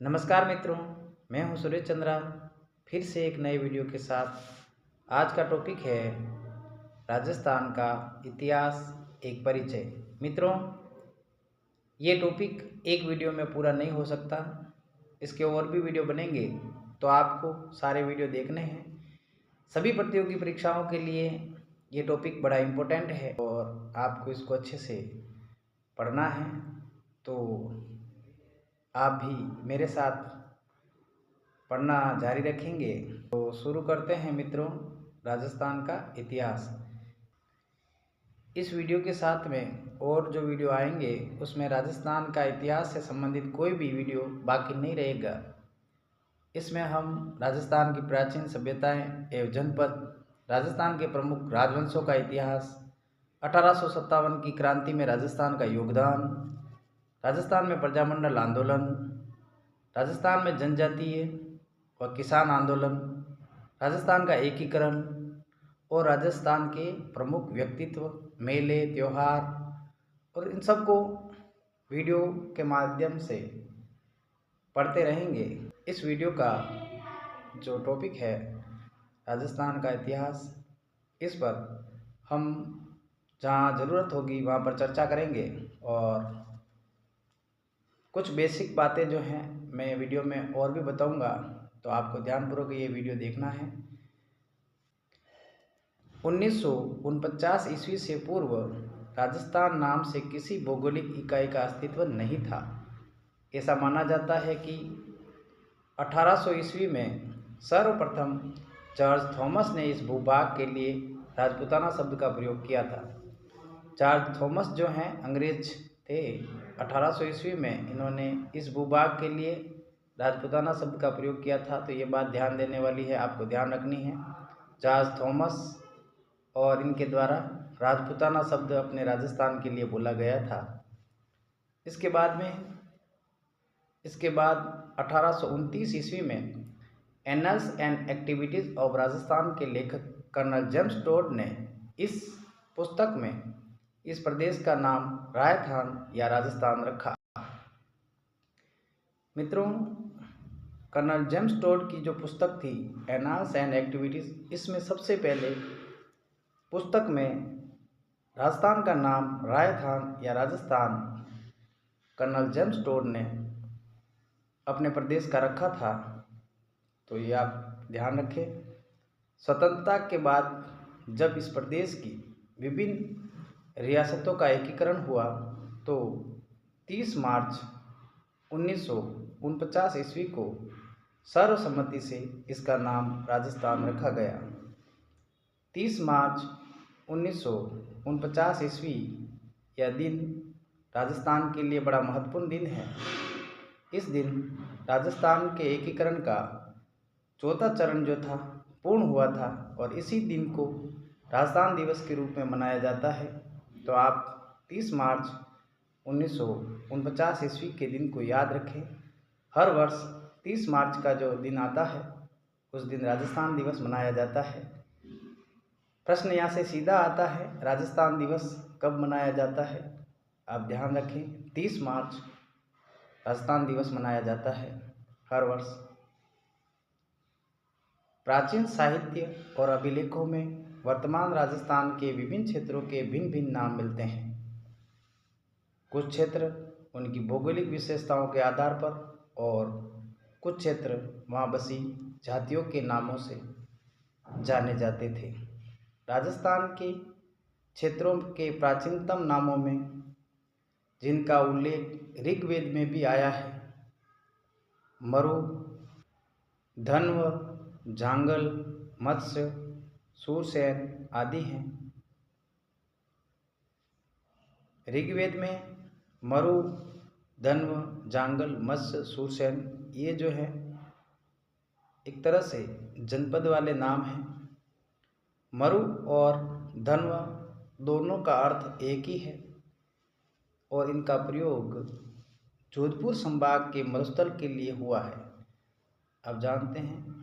नमस्कार मित्रों, मैं हूं सुरेश चंद्रा। फिर से एक नए वीडियो के साथ। आज का टॉपिक है राजस्थान का इतिहास, एक परिचय। मित्रों, ये टॉपिक एक वीडियो में पूरा नहीं हो सकता। इसके और भी वीडियो बनेंगे, तो आपको सारे वीडियो देखने हैं। सभी प्रतियोगी परीक्षाओं के लिए ये टॉपिक बड़ा इम्पोर्टेंट है और आपको इसको अच्छे से पढ़ना है। तो आप भी मेरे साथ पढ़ना जारी रखेंगे। तो शुरू करते हैं मित्रों, राजस्थान का इतिहास। इस वीडियो के साथ में और जो वीडियो आएंगे उसमें राजस्थान का इतिहास से संबंधित कोई भी वीडियो बाकी नहीं रहेगा। इसमें हम राजस्थान की प्राचीन सभ्यताएं एवं जनपद, राजस्थान के प्रमुख राजवंशों का इतिहास, 1857 की क्रांति में राजस्थान का योगदान, राजस्थान में प्रजामंडल आंदोलन, राजस्थान में जनजातीय और किसान आंदोलन, राजस्थान का एकीकरण और राजस्थान के प्रमुख व्यक्तित्व, मेले, त्योहार, और इन सब को वीडियो के माध्यम से पढ़ते रहेंगे। इस वीडियो का जो टॉपिक है राजस्थान का इतिहास, इस पर हम जहाँ ज़रूरत होगी वहाँ पर चर्चा करेंगे और कुछ बेसिक बातें जो हैं मैं वीडियो में और भी बताऊंगा, तो आपको ध्यानपूर्वक ये वीडियो देखना है। 1949 ईस्वी से पूर्व राजस्थान नाम से किसी भौगोलिक इकाई का अस्तित्व नहीं था। ऐसा माना जाता है कि 1800 ईस्वी में सर्वप्रथम जॉर्ज थॉमस ने इस भूभाग के लिए राजपूताना शब्द का प्रयोग किया था। जॉर्ज थॉमस जो हैं अंग्रेज थे। 1800 ईस्वी में इन्होंने इस भूभाग के लिए राजपूताना शब्द का प्रयोग किया था। तो ये बात ध्यान देने वाली है, आपको ध्यान रखनी है। जॉर्ज थॉमस और इनके द्वारा राजपूताना शब्द अपने राजस्थान के लिए बोला गया था। इसके बाद 1829 ईस्वी में annuls and activities of Rajasthan के लेखक कर्नल जेम्स टोड ने इस पुस्तक में इस प्रदेश का नाम राजस्थान या राजस्थान रखा। मित्रों, कर्नल जेम्स टोड की जो पुस्तक थी एनाल्स एंड एक्टिविटीज़, इसमें सबसे पहले पुस्तक में राजस्थान का नाम राजस्थान या राजस्थान कर्नल जेम्स टोड ने अपने प्रदेश का रखा था। तो ये आप ध्यान रखें। स्वतंत्रता के बाद जब इस प्रदेश की विभिन्न रियासतों का एकीकरण हुआ तो 30 मार्च 1949 ईस्वी को सर्वसम्मति से इसका नाम राजस्थान रखा गया। 30 मार्च 1949 ईस्वी यह दिन राजस्थान के लिए बड़ा महत्वपूर्ण दिन है। इस दिन राजस्थान के एकीकरण का चौथा चरण जो था पूर्ण हुआ था और इसी दिन को राजस्थान दिवस के रूप में मनाया जाता है। तो आप 30 मार्च 1949 ईस्वी के दिन को याद रखें। हर वर्ष 30 मार्च का जो दिन आता है उस दिन राजस्थान दिवस मनाया जाता है। प्रश्न यहाँ से सीधा आता है, राजस्थान दिवस कब मनाया जाता है? आप ध्यान रखें, 30 मार्च राजस्थान दिवस मनाया जाता है हर वर्ष। प्राचीन साहित्य और अभिलेखों में वर्तमान राजस्थान के विभिन्न क्षेत्रों के भिन्न भिन्न नाम मिलते हैं। कुछ क्षेत्र उनकी भौगोलिक विशेषताओं के आधार पर और कुछ क्षेत्र वहाँ बसी जातियों के नामों से जाने जाते थे। राजस्थान के क्षेत्रों के प्राचीनतम नामों में जिनका उल्लेख ऋग्वेद में भी आया है, मरु, धन्व, जांगल, मत्स्य, सूरसेन आदि हैं। ऋग्वेद में मरु, धन्व, जांगल, मत्स्य, सूरसेन ये जो है एक तरह से जनपद वाले नाम हैं। मरु और धन्व दोनों का अर्थ एक ही है और इनका प्रयोग जोधपुर संभाग के मरुस्थल के लिए हुआ है। आप जानते हैं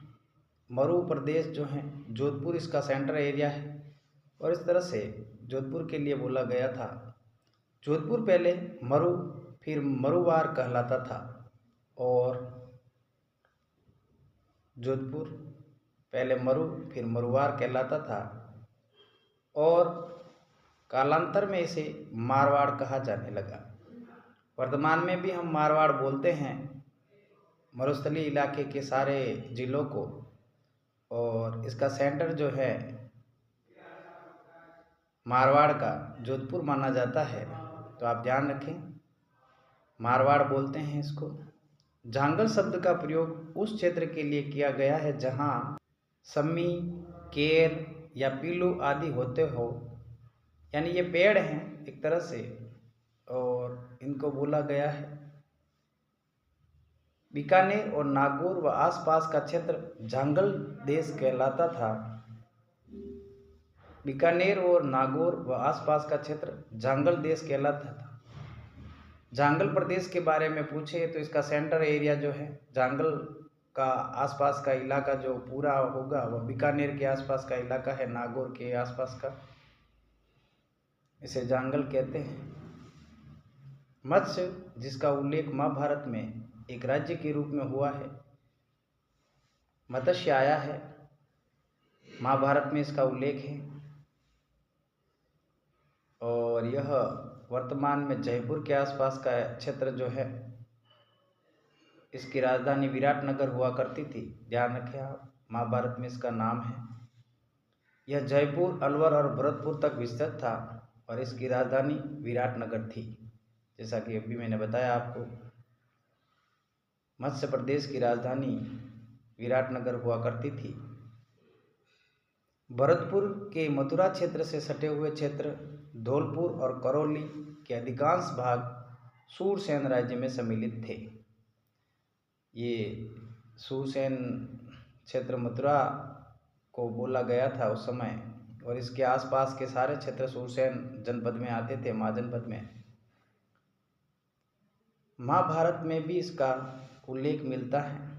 मरु प्रदेश जो है जोधपुर इसका सेंट्रल एरिया है और इस तरह से जोधपुर के लिए बोला गया था। जोधपुर पहले मरु फिर मरुवार कहलाता था और जोधपुर पहले मरु फिर मरुवार कहलाता था और कालांतर में इसे मारवाड़ कहा जाने लगा। वर्तमान में भी हम मारवाड़ बोलते हैं मरुस्थलीय इलाके के सारे जिलों को, और इसका सेंटर जो है मारवाड़ का जोधपुर माना जाता है। तो आप ध्यान रखें, मारवाड़ बोलते हैं इसको। जांगल शब्द का प्रयोग उस क्षेत्र के लिए किया गया है जहां सम्मी, केर या पीलू आदि होते हो, यानी ये पेड़ हैं एक तरह से, और इनको बोला गया है। बीकानेर और नागौर व आसपास का क्षेत्र जांगल देश कहलाता था। बीकानेर और नागौर व आसपास का क्षेत्र जांगल देश कहलाता था। जांगल प्रदेश के बारे में पूछे तो इसका सेंटर एरिया जो है जांगल का आसपास का इलाका जो पूरा होगा वह बीकानेर के आसपास का इलाका है, नागौर के आसपास का, इसे जांगल कहते हैं। मत्स्य, जिसका उल्लेख महाभारत में एक राज्य के रूप में हुआ है, मत्स्य आया है, महाभारत में इसका उल्लेख है, और यह वर्तमान में जयपुर के आसपास का क्षेत्र जो है, इसकी राजधानी विराटनगर हुआ करती थी। ध्यान रखें आप, महाभारत में इसका नाम है। यह जयपुर, अलवर और भरतपुर तक विस्तृत था और इसकी राजधानी विराटनगर थी। जैसा कि अभी मैंने बताया आपको, मत्स्य प्रदेश की राजधानी विराटनगर हुआ करती थी। भरतपुर के मथुरा क्षेत्र से सटे हुए क्षेत्र धौलपुर और करौली के अधिकांश भाग सूरसेन राज्य में सम्मिलित थे। ये सूरसेन क्षेत्र मथुरा को बोला गया था उस समय, और इसके आसपास के सारे क्षेत्र सूरसेन जनपद में आते थे, महाजनपद में। महाभारत में भी इसका उल्लेख मिलता है।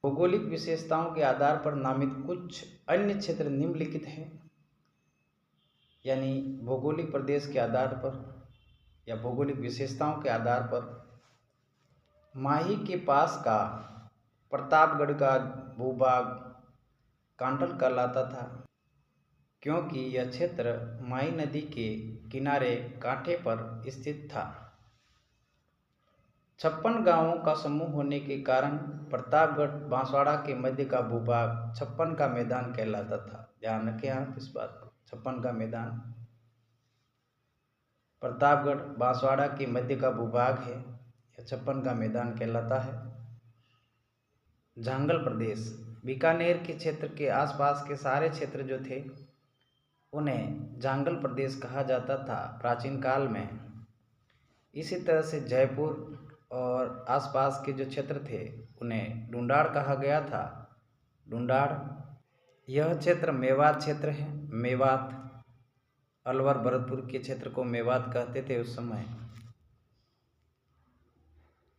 भौगोलिक विशेषताओं के आधार पर नामित कुछ अन्य क्षेत्र निम्नलिखित हैं, यानी भौगोलिक प्रदेश के आधार पर या भौगोलिक विशेषताओं के आधार पर माही के पास का प्रतापगढ़ का भूभाग कांटल कहलाता था, क्योंकि यह क्षेत्र माही नदी के किनारे कांठे पर स्थित था। 56 गांवों का समूह होने के कारण प्रतापगढ़ बांसवाड़ा के मध्य का भूभाग 56 का मैदान कहलाता था। ध्यान रखें आप इस बात को, 56 का मैदान प्रतापगढ़ बांसवाड़ा के मध्य का भूभाग है, यह 56 का मैदान कहलाता है। जांगल प्रदेश, बीकानेर के क्षेत्र के आसपास के सारे क्षेत्र जो थे उन्हें जांगल प्रदेश कहा जाता था प्राचीन काल में। इसी तरह से जयपुर और आसपास के जो क्षेत्र थे उन्हें ढूंढाड़ कहा गया था। ढूंढाड़, यह क्षेत्र मेवात क्षेत्र है। मेवात, अलवर भरतपुर के क्षेत्र को मेवात कहते थे उस समय।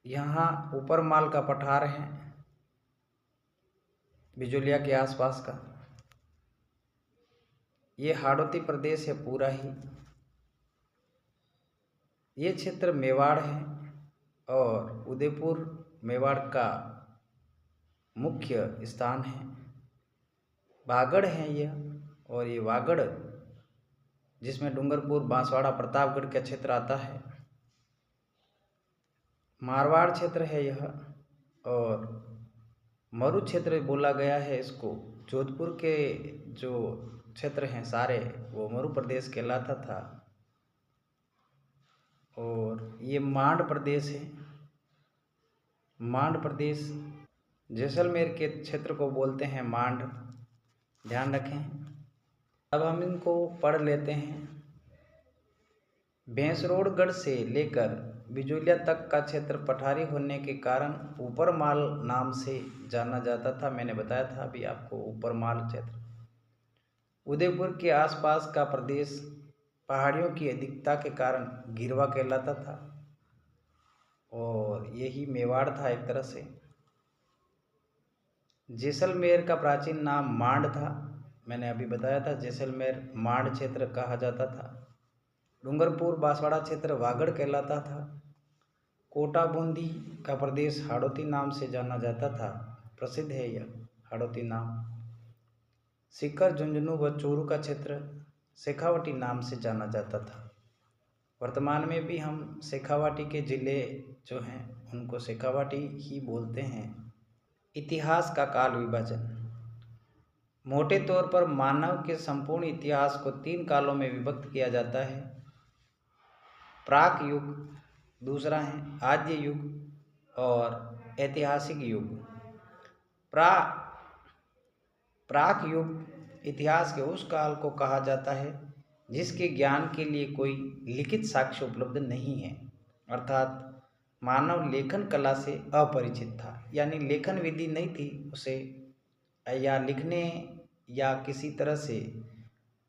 यहाँ ऊपर माल का पठार है बिजोलिया के आसपास का। ये हाड़ौती प्रदेश है पूरा ही। ये क्षेत्र मेवाड़ है और उदयपुर मेवाड़ का मुख्य स्थान है। वागड़ है यह, और ये वागड़ जिसमें डूंगरपुर, बांसवाड़ा, प्रतापगढ़ का क्षेत्र आता है, मारवाड़ क्षेत्र है यह। और मरु क्षेत्र बोला गया है इसको। जोधपुर के जो क्षेत्र हैं सारे वो मरु प्रदेश कहलाता था। और ये मांड प्रदेश है। मांड प्रदेश जैसलमेर के क्षेत्र को बोलते हैं मांड। ध्यान रखें। अब हम इनको पढ़ लेते हैं। भैंसरोडगढ़ से लेकर बिजोलिया तक का क्षेत्र पठारी होने के कारण ऊपरमाल नाम से जाना जाता था। मैंने बताया था अभी आपको, ऊपरमाल क्षेत्र। उदयपुर के आसपास का प्रदेश पहाड़ियों की अधिकता के कारण गिरवा कहलाता था, और यही मेवाड़ था एक तरह से। जैसलमेर का प्राचीन नाम मांड था। मैंने अभी बताया था जैसलमेर मांड क्षेत्र कहा जाता था। डूंगरपुर बांसवाड़ा क्षेत्र वागड़ कहलाता था। कोटा बूंदी का प्रदेश हाड़ौती नाम से जाना जाता था, प्रसिद्ध है यह। हाड़ौती नाम। सीकर, झुंझुनू व चूरू का क्षेत्र शेखावाटी नाम से जाना जाता था। वर्तमान में भी हम शेखावाटी के ज़िले जो हैं उनको शेखावाटी ही बोलते हैं। इतिहास का काल विभाजन। मोटे तौर पर मानव के संपूर्ण इतिहास को 3 कालों में विभक्त किया जाता है। प्राक युग, दूसरा है आद्य युग और ऐतिहासिक युग। प्राक युग इतिहास के उस काल को कहा जाता है जिसके ज्ञान के लिए कोई लिखित साक्ष्य उपलब्ध नहीं है, अर्थात मानव लेखन कला से अपरिचित था, यानी लेखन विधि नहीं थी उसे, या लिखने या किसी तरह से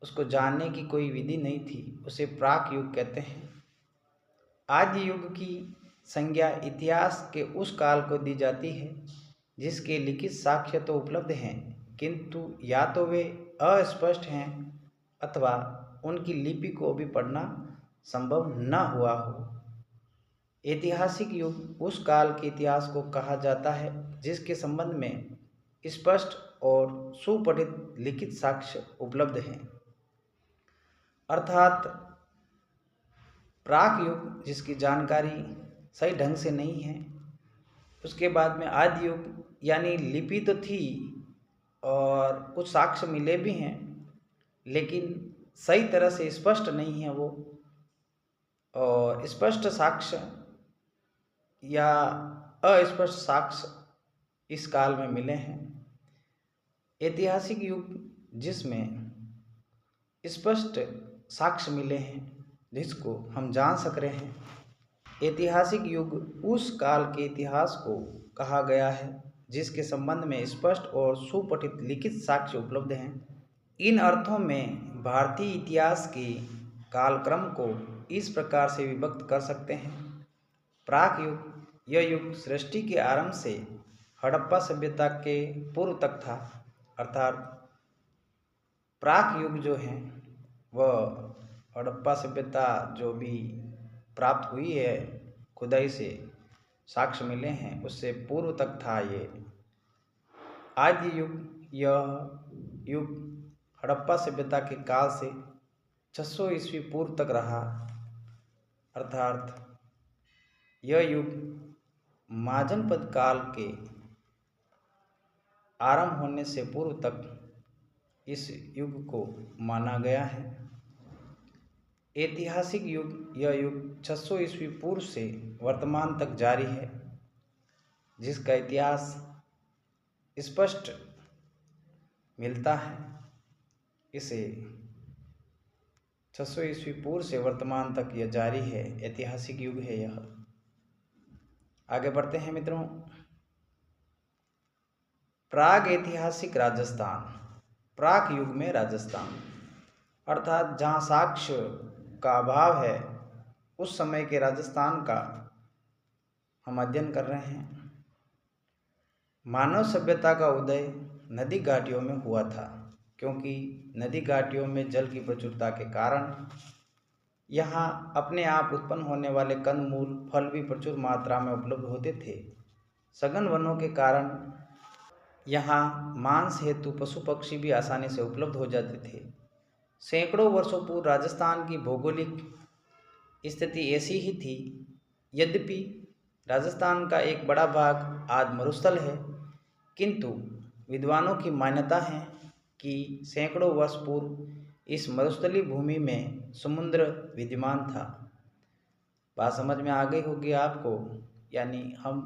उसको जानने की कोई विधि नहीं थी, उसे प्राक युग कहते हैं। आद्य युग की संज्ञा इतिहास के उस काल को दी जाती है जिसके लिखित साक्ष्य तो उपलब्ध हैं, किंतु या तो वे अस्पष्ट हैं अथवा उनकी लिपि को भी पढ़ना संभव न हुआ हो। ऐतिहासिक युग उस काल के इतिहास को कहा जाता है जिसके संबंध में स्पष्ट और सुपठित लिखित साक्ष्य उपलब्ध हैं, अर्थात प्राक युग जिसकी जानकारी सही ढंग से नहीं है। उसके बाद में आदि युग, यानी लिपि तो थी और कुछ साक्ष्य मिले भी हैं लेकिन सही तरह से स्पष्ट नहीं है वो, और स्पष्ट साक्ष्य या अस्पष्ट साक्ष्य इस काल में मिले हैं। ऐतिहासिक युग जिसमें स्पष्ट साक्ष्य मिले हैं जिसको हम जान सक रहे हैं। ऐतिहासिक युग उस काल के इतिहास को कहा गया है जिसके संबंध में स्पष्ट और सुपठित लिखित साक्ष्य उपलब्ध हैं। इन अर्थों में भारतीय इतिहास के कालक्रम को इस प्रकार से विभक्त कर सकते हैं। प्राक युग, यह युग सृष्टि के आरंभ से हड़प्पा सभ्यता के पूर्व तक था, अर्थात प्राक युग जो है वह हड़प्पा सभ्यता जो भी प्राप्त हुई है, खुदाई से साक्ष्य मिले हैं, उससे पूर्व तक था ये। आद्य युग, यह युग हड़प्पा सभ्यता के काल से 600 ईस्वी पूर्व तक रहा, अर्थात यह युग महाजनपद काल के आरंभ होने से पूर्व तक इस युग को माना गया है। ऐतिहासिक युग, यह युग 600 ईस्वी पूर्व से वर्तमान तक जारी है, जिसका इतिहास स्पष्ट मिलता है। इसे 600 ईस्वी पूर्व से वर्तमान तक यह जारी है, ऐतिहासिक युग है यह। आगे बढ़ते हैं मित्रों। प्राग ऐतिहासिक राजस्थान। प्राक युग में राजस्थान, अर्थात जहाँ साक्ष्य का अभाव है उस समय के राजस्थान का हम अध्ययन कर रहे हैं। मानव सभ्यता का उदय नदी घाटियों में हुआ था, क्योंकि नदी घाटियों में जल की प्रचुरता के कारण यहाँ अपने आप उत्पन्न होने वाले कंदमूल, फल भी प्रचुर मात्रा में उपलब्ध होते थे। सघन वनों के कारण यहाँ मांस हेतु पशु पक्षी भी आसानी से उपलब्ध हो जाते थे। सैकड़ों वर्षों पूर्व राजस्थान की भौगोलिक स्थिति ऐसी ही थी। यद्यपि राजस्थान का एक बड़ा भाग आज मरुस्थल है, किंतु विद्वानों की मान्यता है कि सैकड़ों वर्ष पूर्व इस मरुस्थलीय भूमि में समुद्र विद्यमान था। बात समझ में आ गई होगी आपको, यानी हम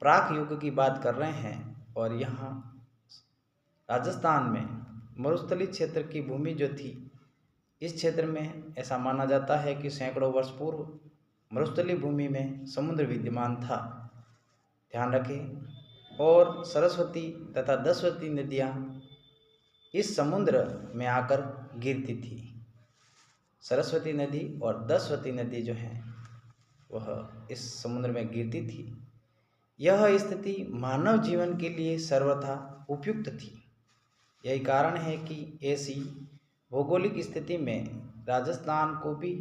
प्राक युग की बात कर रहे हैं और यहाँ राजस्थान में मरुस्थलीय क्षेत्र की भूमि जो थी, इस क्षेत्र में ऐसा माना जाता है कि सैकड़ों वर्ष पूर्व मरुस्थलीय भूमि में समुद्र विद्यमान था। ध्यान रखें। और सरस्वती तथा दसवती नदियाँ इस समुद्र में आकर गिरती थी। सरस्वती नदी और दसवती नदी जो हैं वह इस समुद्र में गिरती थी। यह स्थिति मानव जीवन के लिए सर्वथा उपयुक्त थी। यही कारण है कि ऐसी भौगोलिक स्थिति में राजस्थान को भी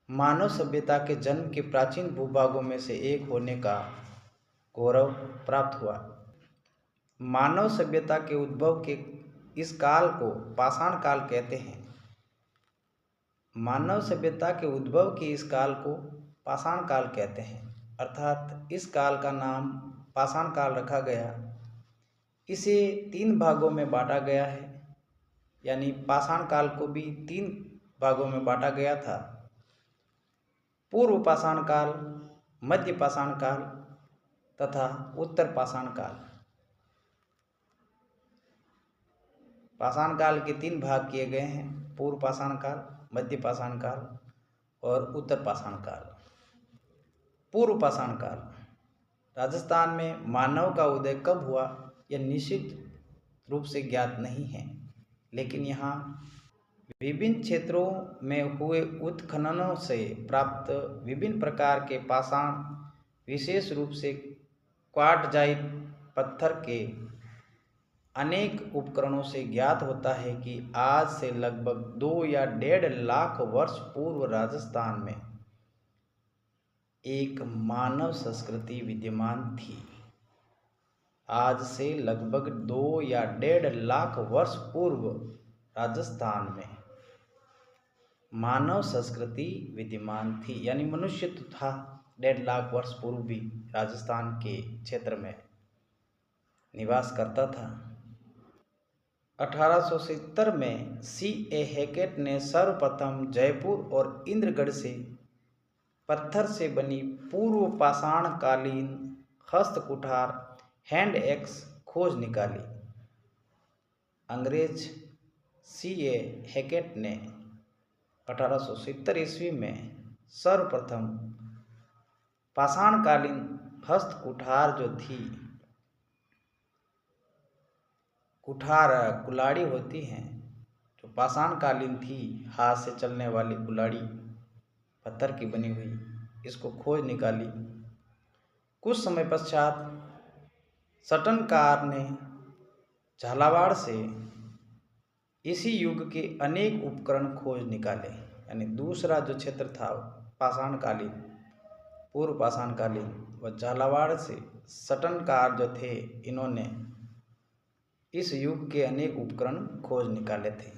मानव सभ्यता के जन्म के प्राचीन भूभागों में से एक होने का गौरव प्राप्त हुआ। मानव सभ्यता के उद्भव के इस काल को पाषाण काल कहते हैं। मानव सभ्यता के उद्भव के इस काल को पाषाण काल कहते हैं, अर्थात इस काल का नाम पाषाण काल रखा गया। इसे 3 भागों में बांटा गया है, यानी पाषाण काल को भी 3 भागों में बांटा गया था। पूर्व पाषाण काल, मध्य पाषाण काल तथा उत्तर पाषाण काल। पाषाण काल के 3 भाग किए गए हैं, पूर्व पाषाण काल, मध्य पाषाण काल और उत्तर पाषाण काल। पूर्व पाषाण काल। राजस्थान में मानव का उदय कब हुआ यह निश्चित रूप से ज्ञात नहीं है, लेकिन यहाँ विभिन्न क्षेत्रों में हुए उत्खननों से प्राप्त विभिन्न प्रकार के पाषाण, विशेष रूप से क्वार्टजाइट पत्थर के अनेक उपकरणों से ज्ञात होता है कि आज से लगभग 2 या 1.5 लाख वर्ष पूर्व राजस्थान में एक मानव संस्कृति विद्यमान थी। आज से लगभग 2 या 1.5 लाख वर्ष पूर्व राजस्थान में मानव संस्कृति विद्यमान थी, यानी मनुष्य तो था 1.5 लाख वर्ष पूर्व भी राजस्थान के क्षेत्र में निवास करता था। 1870 में C.A. हैकेट ने सर्वप्रथम जयपुर और इंद्रगढ़ से पत्थर से बनी पूर्व पाषाण कालीन हस्त कुठार हैंड एक्स खोज निकाली। अंग्रेज C.A. हैकेट ने 1870 ईस्वी में सर्वप्रथम पाषाण कालीन हस्त कुठार जो थी, कुठार कुल्हाड़ी होती हैं जो पाषाण कालीन थी, हाथ से चलने वाली कुल्हाड़ी पत्थर की बनी हुई, इसको खोज निकाली। कुछ समय पश्चात सटनकार ने झालावाड़ से इसी युग के अनेक उपकरण खोज निकाले, यानी दूसरा जो क्षेत्र था पाषाण कालीन, पूर्व पाषाण कालीन, वह झालावाड़ से सटनकार जो थे, इन्होंने इस युग के अनेक उपकरण खोज निकाले थे।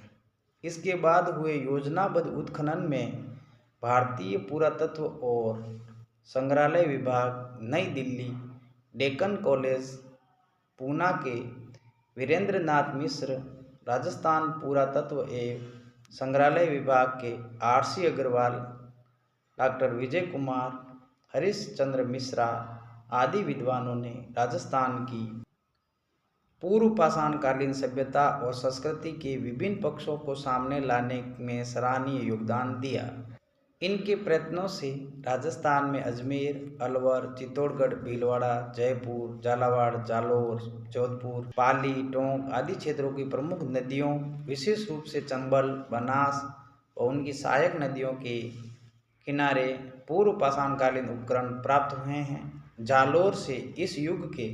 इसके बाद हुए योजनाबद्ध उत्खनन में भारतीय पुरातत्व और संग्रहालय विभाग, नई दिल्ली, डेक्कन कॉलेज, पूना के वीरेंद्र नाथ मिश्र, राजस्थान पुरातत्व एवं संग्रहालय विभाग के R.C. अग्रवाल, डॉक्टर विजय कुमार, हरीश चंद्र मिश्रा आदि विद्वानों ने राजस्थान की पूर्व पाषाण कालीन सभ्यता और संस्कृति के विभिन्न पक्षों को सामने लाने में सराहनीय योगदान दिया। इनके प्रयत्नों से राजस्थान में अजमेर, अलवर, चित्तौड़गढ़, भीलवाड़ा, जयपुर, झालावाड़, जालोर, जोधपुर, पाली, टोंक आदि क्षेत्रों की प्रमुख नदियों, विशेष रूप से चंबल, बनास और उनकी सहायक नदियों के किनारे पूर्व पाषाण कालीन उपकरण प्राप्त हुए हैं। जालोर से इस युग के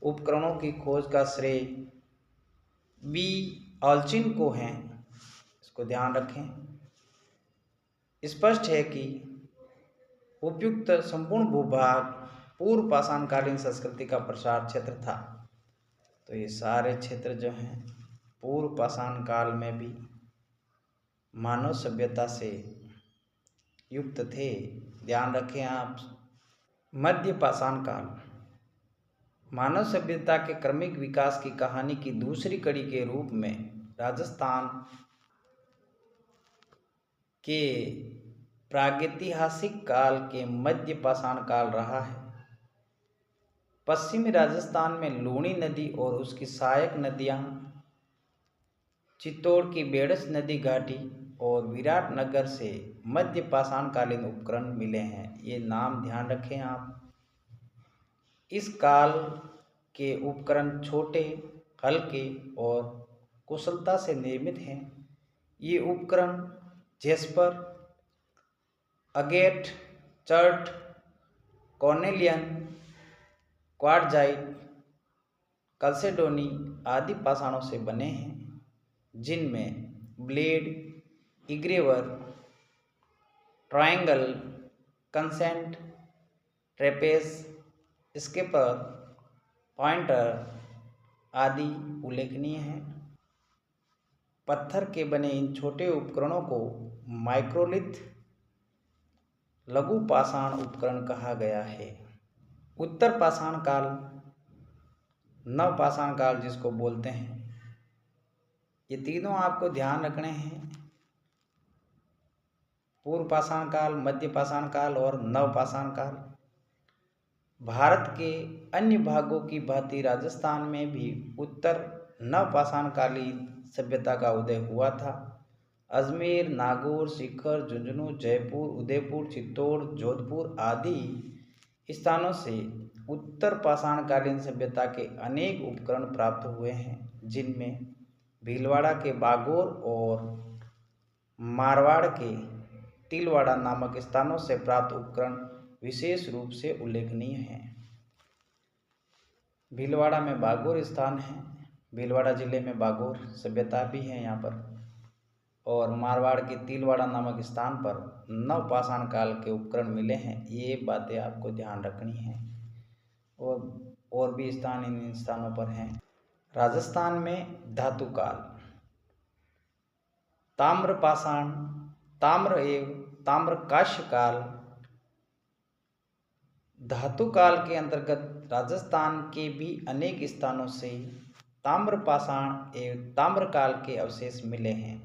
उपकरणों की खोज का श्रेय B. ऑल्चिन को है, इसको ध्यान रखें। स्पष्ट है कि उपयुक्त संपूर्ण भूभाग पूर्व पाषाण कालीन संस्कृति का प्रसार क्षेत्र था। तो ये सारे क्षेत्र जो हैं पूर्व पाषाण काल में भी मानव सभ्यता से युक्त थे। ध्यान रखें आप। मध्य पाषाण काल मानव सभ्यता के क्रमिक विकास की कहानी की दूसरी कड़ी के रूप में राजस्थान के प्रागैतिहासिक काल के मध्य पाषाण काल रहा है। पश्चिमी राजस्थान में लूणी नदी और उसकी सहायक नदियाँ, चित्तौड़ की बेड़स नदी घाटी और विराटनगर से मध्य पाषाण कालीन उपकरण मिले हैं। ये नाम ध्यान रखें आप। इस काल के उपकरण छोटे, हल्के और कुशलता से निर्मित हैं। ये उपकरण jasper, agate, chert, cornelian, quartzite, chalcedony आदि पाषाणों से बने हैं, जिनमें blade, engraver, triangle, crescent, trapeze, scraper, pointer, आदि उल्लेखनीय हैं। पत्थर के बने इन छोटे उपकरणों को माइक्रोलिथ लघु पाषाण उपकरण कहा गया है। उत्तर पाषाण काल, नव पाषाण काल जिसको बोलते हैं, ये तीनों आपको ध्यान रखने हैं। पूर्व पाषाण काल, मध्य पाषाण काल और नव पाषाण काल। भारत के अन्य भागों की भांति राजस्थान में भी उत्तर नव पाषाण कालीन सभ्यता का उदय हुआ था। अजमेर, नागौर, सीकर, झुंझुनू, जयपुर, उदयपुर, चित्तौड़, जोधपुर आदि स्थानों से उत्तर पाषाण कालीन सभ्यता के अनेक उपकरण प्राप्त हुए हैं, जिनमें भीलवाड़ा के बागोर और मारवाड़ के तिलवाड़ा नामक स्थानों से प्राप्त उपकरण विशेष रूप से उल्लेखनीय हैं। भीलवाड़ा में बागोर स्थान है, भीलवाड़ा जिले में बागोर सभ्यता भी है यहाँ पर, और मारवाड़ के तिलवाड़ा नामक स्थान पर नव पाषाण काल के उपकरण मिले हैं। ये बातें आपको ध्यान रखनी है। और भी स्थान इन स्थानों पर हैं। राजस्थान में धातु काल, ताम्र पाषाण, ताम्र एवं ताम्रकाश्य काल। धातु काल के अंतर्गत राजस्थान के भी अनेक स्थानों से ताम्र पाषाण एवं ताम्र काल के अवशेष मिले हैं।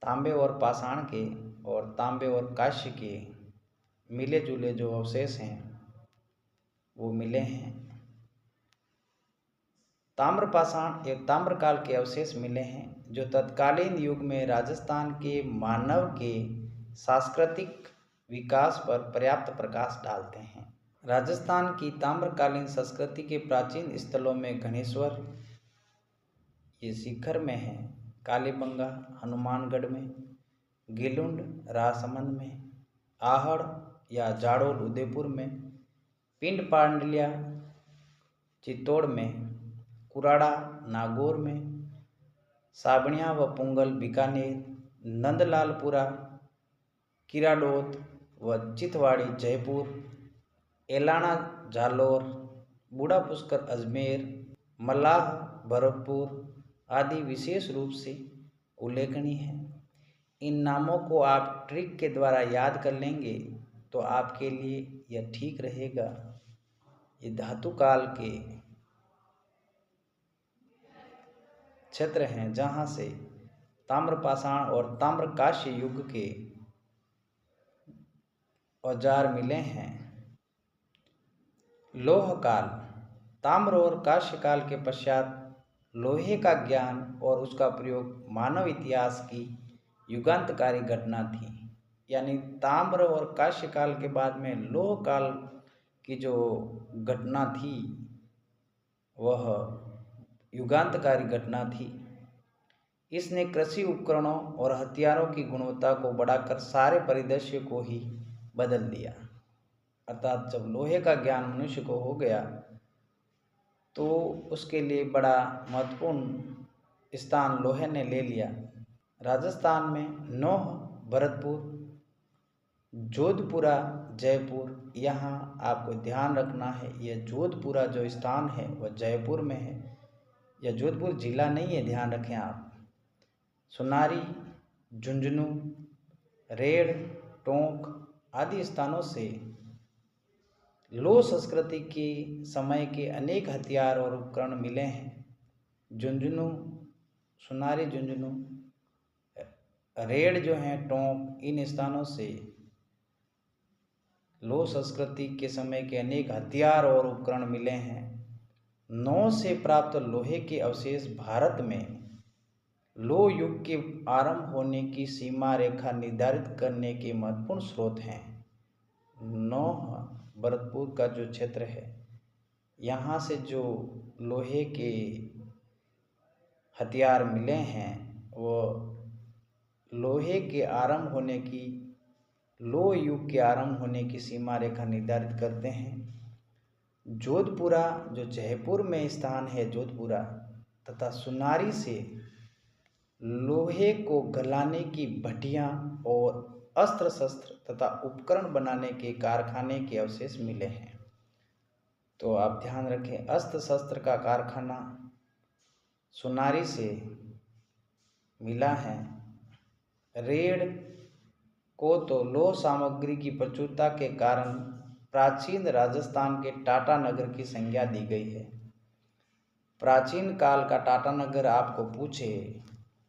तांबे और पाषाण के और तांबे और काश्य के मिले जुले जो अवशेष हैं वो मिले हैं। ताम्र पाषाण एवं ताम्र काल के अवशेष मिले हैं जो तत्कालीन युग में राजस्थान के मानव के सांस्कृतिक विकास पर पर्याप्त प्रकाश डालते हैं। राजस्थान की ताम्रकालीन संस्कृति के प्राचीन स्थलों में घनेश्वर, ये सीकर में है, कालीबंगा हनुमानगढ़ में, गिलुंड राजसमंद में, आहड़ या जाड़ोल उदयपुर में, पिंड पांडलिया चित्तौड़ में, कुराड़ा नागौर में, साबणिया व पुंगल बीकानेर, नंदलालपुरा किराडोत व चितवाड़ी जयपुर, एलाना जालोर, बूढ़ा पुष्कर अजमेर, मलाह भरतपुर आदि विशेष रूप से उल्लेखनीय है। इन नामों को आप ट्रिक के द्वारा याद कर लेंगे तो आपके लिए यह ठीक रहेगा। ये धातु काल के क्षेत्र हैं जहाँ से ताम्रपाषाण और ताम्रकाश्य युग के औजार मिले हैं। लोह काल, ताम्र और काश्य काल के पश्चात लोहे का ज्ञान और उसका प्रयोग मानव इतिहास की युगांतकारी घटना थी। यानी ताम्र और काश्य काल के बाद में लोह काल की जो घटना थी वह युगांतकारी घटना थी। इसने कृषि उपकरणों और हथियारों की गुणवत्ता को बढ़ाकर सारे परिदृश्य को ही बदल दिया। अर्थात जब लोहे का ज्ञान मनुष्य को हो गया तो उसके लिए बड़ा महत्वपूर्ण स्थान लोहे ने ले लिया। राजस्थान में नौह, भरतपुर, जोधपुरा, जयपुर, यहाँ आपको ध्यान रखना है। यह जोधपुरा जो स्थान है वह जयपुर में है। यह जोधपुर जिला नहीं है, ध्यान रखें आप। सुनारी, झुंझुनू, रेड़, टोंक आदि स्थानों से लोह संस्कृति के समय के अनेक हथियार और उपकरण मिले हैं। झुंझुनू, सुनारी, झुंझुनू, रेड़ जो हैं, टोंक, इन स्थानों से लोह संस्कृति के समय के अनेक हथियार और उपकरण मिले हैं। नौ से प्राप्त लोहे के अवशेष भारत में लोह युग के आरंभ होने की सीमा रेखा निर्धारित करने के महत्वपूर्ण स्रोत हैं। नौह भरतपुर का जो क्षेत्र है, यहाँ से जो लोहे के हथियार मिले हैं वो लोहे के आरंभ होने की, लोह युग के आरंभ होने की सीमा रेखा निर्धारित करते हैं। जोधपुरा जो जयपुर में स्थान है, जोधपुरा तथा सुनारी से लोहे को गलाने की भट्टियां और अस्त्र शस्त्र तथा उपकरण बनाने के कारखाने के अवशेष मिले हैं। तो आप ध्यान रखें, अस्त्र शस्त्र का कारखाना सुनारी से मिला है। रेड को तो लौह सामग्री की प्रचुरता के कारण प्राचीन राजस्थान के टाटा नगर की संज्ञा दी गई है। प्राचीन काल का टाटा नगर आपको पूछे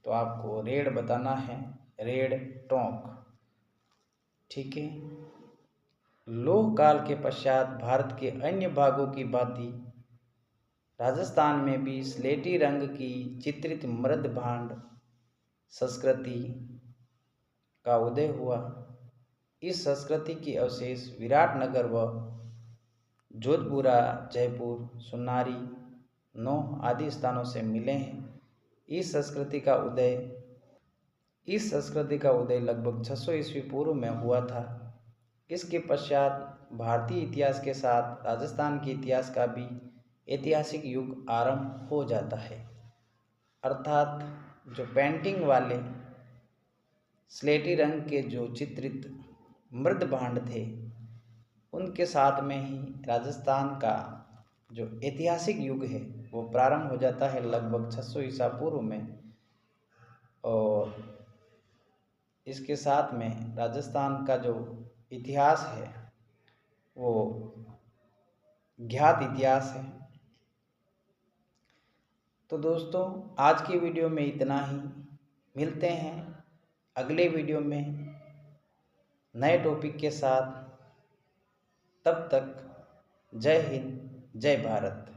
तो आपको रेड बताना है, रेड टोंक। ठीक है। लौह काल के पश्चात भारत के अन्य भागों की भांति राजस्थान में भी स्लेटी रंग की चित्रित मृद भांड संस्कृति का उदय हुआ। इस संस्कृति के अवशेष विराटनगर व जोधपुरा, जयपुर, सुनारी, नौह आदि स्थानों से मिले हैं। इस संस्कृति का उदय लगभग 600 ईस्वी पूर्व में हुआ था। इसके पश्चात भारतीय इतिहास के साथ राजस्थान के इतिहास का भी ऐतिहासिक युग आरंभ हो जाता है। अर्थात जो पेंटिंग वाले स्लेटी रंग के जो चित्रित मृद भांड थे, उनके साथ में ही राजस्थान का जो ऐतिहासिक युग है वो प्रारंभ हो जाता है लगभग 600 ईसा पूर्व में। और इसके साथ में राजस्थान का जो इतिहास है वो ज्ञात इतिहास है। तो दोस्तों, आज की वीडियो में इतना ही। मिलते हैं अगले वीडियो में नए टॉपिक के साथ। तब तक जय हिंद, जय भारत।